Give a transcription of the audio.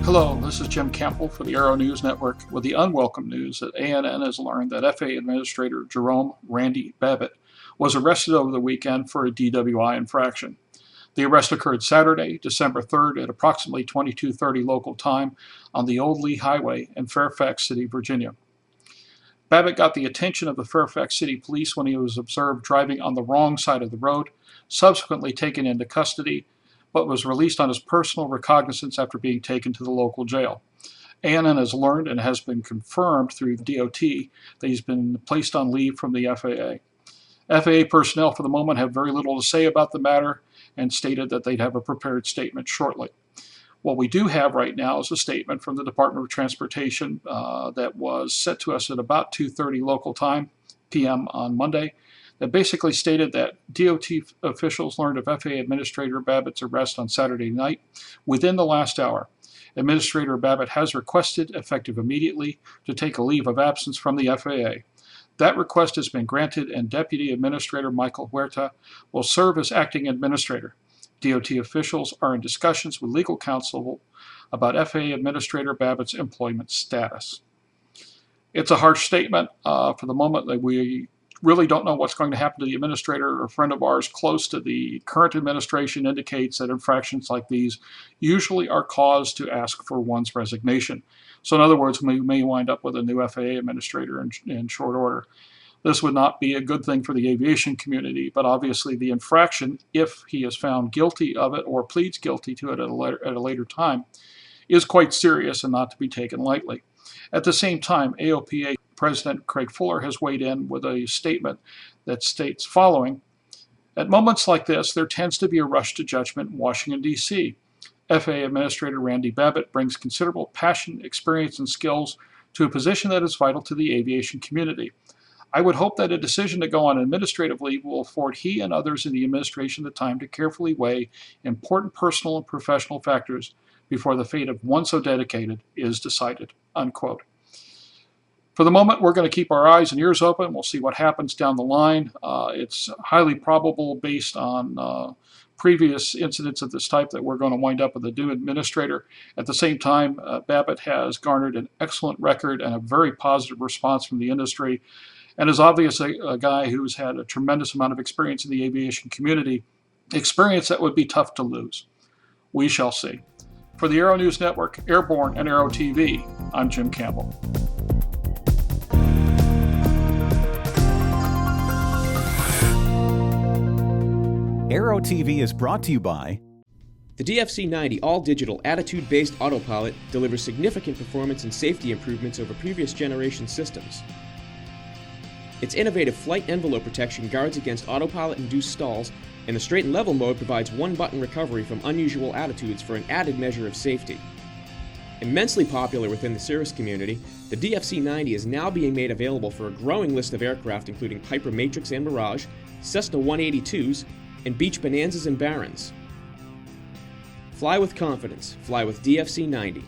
Hello, this is Jim Campbell for the Aero-News Network with the unwelcome news that ANN has learned that FAA Administrator Randy Babbitt was arrested over the weekend for a DWI infraction. The arrest occurred Saturday, December 3rd at approximately 22:30 local time on the Old Lee Highway in Fairfax City, Virginia. Babbitt got the attention of the Fairfax City police when he was observed driving on the wrong side of the road, subsequently taken into custody, but was released on his personal recognizance after being taken to the local jail. ANN has learned and has been confirmed through DOT that he's been placed on leave from the FAA. FAA personnel for the moment have very little to say about the matter and stated that they'd have a prepared statement shortly. What we do have right now is a statement from the Department of Transportation that was sent to us at about 2:30 local time, p.m. on Monday, that basically stated that DOT officials learned of FAA Administrator Babbitt's arrest on Saturday night within the last hour. Administrator Babbitt has requested, effective immediately, to take a leave of absence from the FAA. That request has been granted, and Deputy Administrator Michael Huerta will serve as acting administrator. DOT officials are in discussions with legal counsel about FAA Administrator Babbitt's employment status. It's a harsh statement. For the moment, that we really don't know what's going to happen to the administrator. A friend of ours close to the current administration indicates that infractions like these usually are cause to ask for one's resignation. So in other words, we may wind up with a new FAA administrator in short order. This would not be a good thing for the aviation community, but obviously the infraction, if he is found guilty of it or pleads guilty to it at a later time, is quite serious and not to be taken lightly. At the same time, AOPA President Craig Fuller has weighed in with a statement that states following: at moments like this, there tends to be a rush to judgment in Washington, D.C. FAA Administrator Randy Babbitt brings considerable passion, experience, and skills to a position that is vital to the aviation community. I would hope that a decision to go on administrative leave will afford he and others in the administration the time to carefully weigh important personal and professional factors before the fate of one so dedicated is decided, unquote. For the moment, we're going to keep our eyes and ears open. We'll see what happens down the line. It's highly probable, based on previous incidents of this type, that we're going to wind up with a new administrator. At the same time, Babbitt has garnered an excellent record and a very positive response from the industry, and is obviously a guy who's had a tremendous amount of experience in the aviation community, experience that would be tough to lose. We shall see. For the Aero-News Network, Airborne, and Aero-TV, I'm Jim Campbell. Aero-TV is brought to you by the DFC-90 all-digital attitude-based autopilot delivers significant performance and safety improvements over previous generation systems. Its innovative flight envelope protection guards against autopilot-induced stalls, and the straight and level mode provides one-button recovery from unusual attitudes for an added measure of safety. Immensely popular within the cirrus community, the DFC-90 is now being made available for a growing list of aircraft including Piper Matrix and Mirage, Cessna 182s, and Beech Bonanzas and Barons. Fly with confidence. Fly with DFC-90.